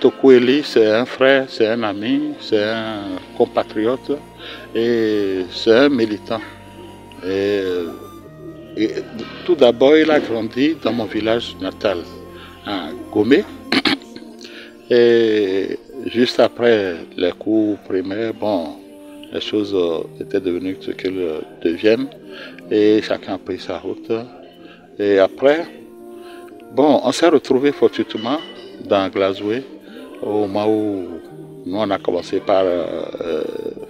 Toku Eli, c'est un frère, c'est un ami, c'est un compatriote et c'est un militant. Et tout d'abord, il a grandi dans mon village natal, à Gomé. Et juste après les cours primaires, bon, les choses étaient devenues ce qu'elles deviennent et chacun a pris sa route. Et après, bon, on s'est retrouvés fortuitement dans Glasgow au moment où nous on a commencé par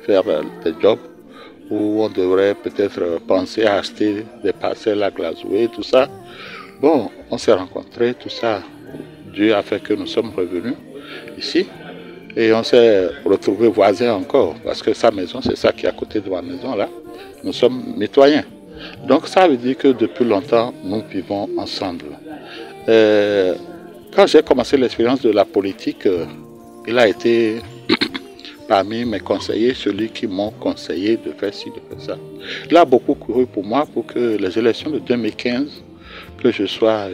faire des jobs où on devrait peut-être penser à acheter des parcelles à Glasgow et tout ça. Bon, on s'est rencontrés, tout ça. Dieu a fait que nous sommes revenus ici et on s'est retrouvés voisins encore parce que sa maison, c'est ça qui est à côté de ma maison là. Nous sommes mitoyens. Donc ça veut dire que depuis longtemps, nous vivons ensemble. Quand j'ai commencé l'expérience de la politique, il a été parmi mes conseillers, celui qui m'a conseillé de faire ci, de faire ça. Il a beaucoup couru pour moi pour que les élections de 2015, que je sois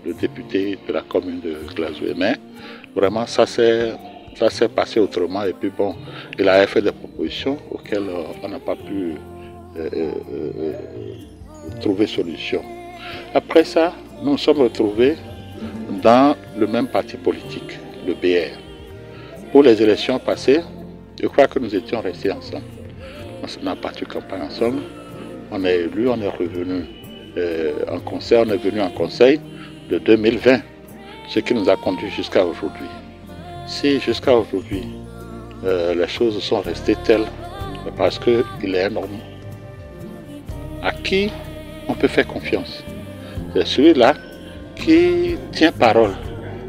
le député de la commune de Glasgow. Mais vraiment, ça s'est passé autrement. Et puis bon, il avait fait des propositions auxquelles on n'a pas pu trouver solution. Après ça, nous nous sommes retrouvés dans le même parti politique, le BR. Pour les élections passées, je crois que nous étions restés ensemble. On a battu campagne ensemble. On est élus, on est revenu en conseil, on est venu en conseil de 2020, ce qui nous a conduit jusqu'à aujourd'hui. Si jusqu'à aujourd'hui, les choses sont restées telles, parce qu'il est un homme à qui on peut faire confiance. C'est celui-là qui tient parole.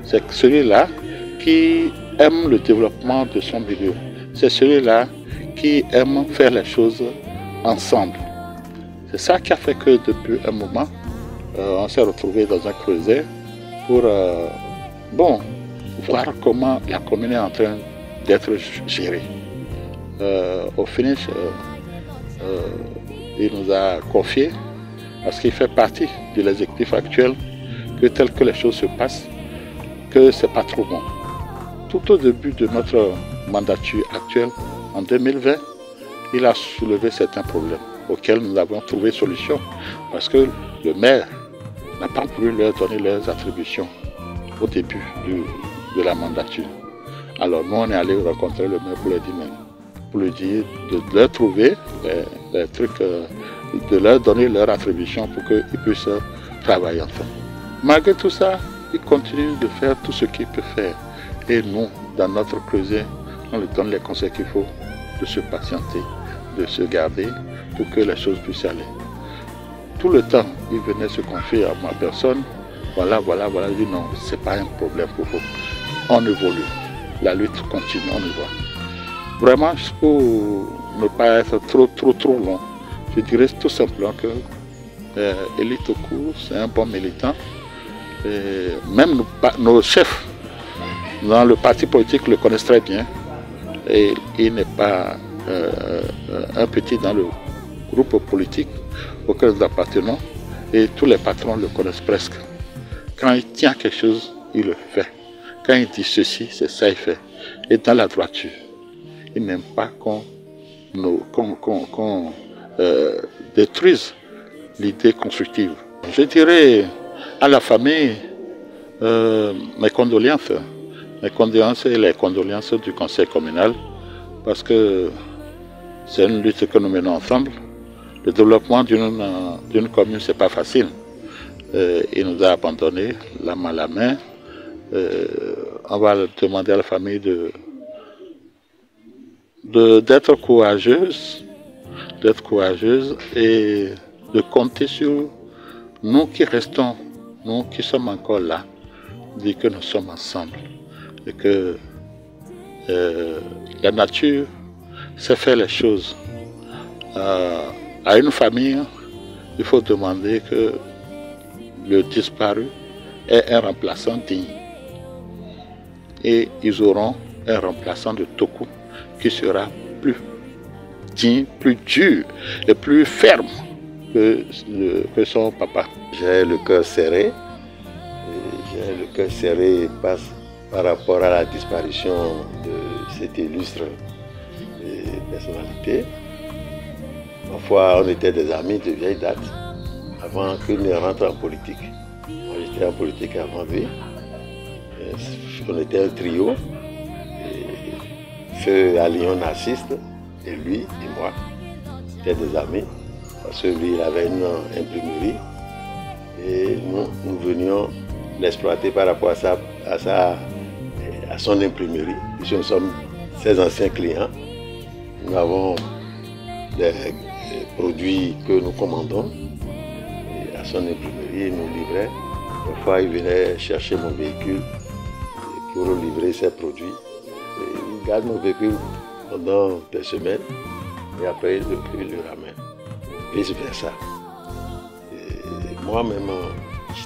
C'est celui-là qui aime le développement de son milieu. C'est celui-là qui aime faire les choses ensemble. C'est ça qui a fait que depuis un moment, on s'est retrouvé dans un creuset pour voir comment la commune est en train d'être gérée. Au finish, il nous a confié, parce qu'il fait partie de l'exécutif actuel, que tel que les choses se passent, que c'est pas trop bon. Tout au début de notre mandature actuelle, en 2020, il a soulevé certains problèmes auxquels nous avons trouvé solution, parce que le maire n'a pas voulu leur donner leurs attributions au début de la mandature. Alors nous, on est allé rencontrer le maire pour lui dire de leur trouver les trucs, de leur donner leurs attributions pour qu'ils puissent travailler ensemble. Malgré tout ça, il continue de faire tout ce qu'il peut faire. Et nous, dans notre creuset, on lui donne les conseils qu'il faut de se patienter, de se garder pour que les choses puissent aller. Tout le temps, il venait se confier à ma personne. Voilà. Il dit non, ce n'est pas un problème pour vous. On évolue. La lutte continue, on y va. Vraiment, pour ne pas être trop long, je dirais tout simplement que Eli Toku, c'est un bon militant. Et même nos chefs dans le parti politique le connaissent très bien. Et il n'est pas un petit dans le groupe politique auquel nous appartenons. Et tous les patrons le connaissent presque. Quand il tient quelque chose, il le fait. Quand il dit ceci, c'est ça qu'il fait. Et dans la droiture, il n'aime pas qu'on détruise l'idée constructive. Je dirais à la famille mes condoléances et les condoléances du conseil communal, parce que c'est une lutte que nous menons ensemble. Le développement d'une commune, c'est pas facile. Il nous a abandonnés, la main à la main. On va demander à la famille d'être courageuse et de compter sur nous qui restons, nous qui sommes encore là, dire que nous sommes ensemble et que la nature sait faire les choses. À une famille, il faut demander que le disparu ait un remplaçant digne. Et ils auront un remplaçant de Toku qui sera plus digne, plus dur et plus ferme que son papa. J'ai le cœur serré. J'ai le cœur serré par rapport à la disparition de cette illustre personnalité. Parfois, on était des amis de vieille date, avant qu'il ne rentre en politique. Moi, j'étais en politique avant lui. On était un trio. Feu à Lyon Narcisse, et lui et moi, étaient des amis. Parce que lui, il avait une imprimerie. Et nous venions l'exploiter par rapport à son imprimerie. Puisque nous sommes ses anciens clients. Nous avons des produits que nous commandons à son imprimerie et nous livrait. Parfois, il venait chercher mon véhicule pour livrer ses produits. Et il garde mon véhicule pendant des semaines et après il le ramène. Vice versa. Moi-même,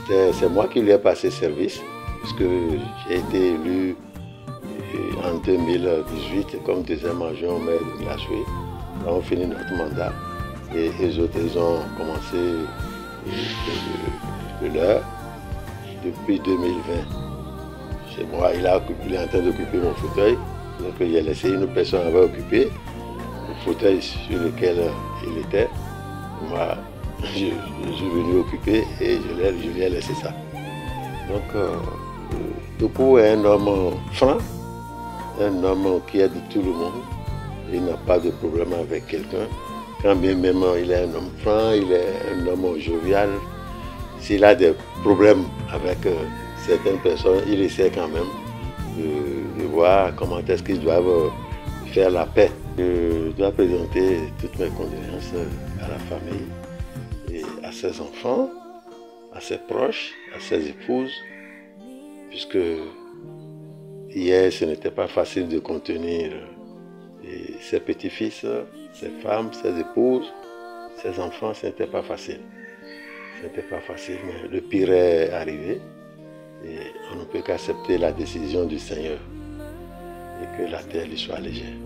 c'est moi qui lui ai passé service, puisque j'ai été élu en 2018 comme deuxième adjoint au maire de Glashoué. Nous avons fini notre mandat et les autres ils ont commencé le leur depuis 2020. Chez moi, il est en train d'occuper mon fauteuil, donc il a laissé une personne avait occupé le fauteuil sur lequel il était. Moi, je suis venu occuper et je lui ai laissé ça. Donc, Toko est un homme franc, un homme qui aide tout le monde. Il n'a pas de problème avec quelqu'un. Quand bien même il est un homme franc, il est un homme jovial. S'il a des problèmes avec certaines personnes, il essaie quand même de voir comment est-ce qu'ils doivent faire la paix. Je dois présenter toutes mes condoléances à la famille, et à ses enfants, à ses proches, à ses épouses, puisque hier ce n'était pas facile de contenir ses petits-fils, ses femmes, ses épouses, ses enfants, ce n'était pas facile. Ce n'était pas facile, mais le pire est arrivé et on ne peut qu'accepter la décision du Seigneur et que la terre lui soit légère.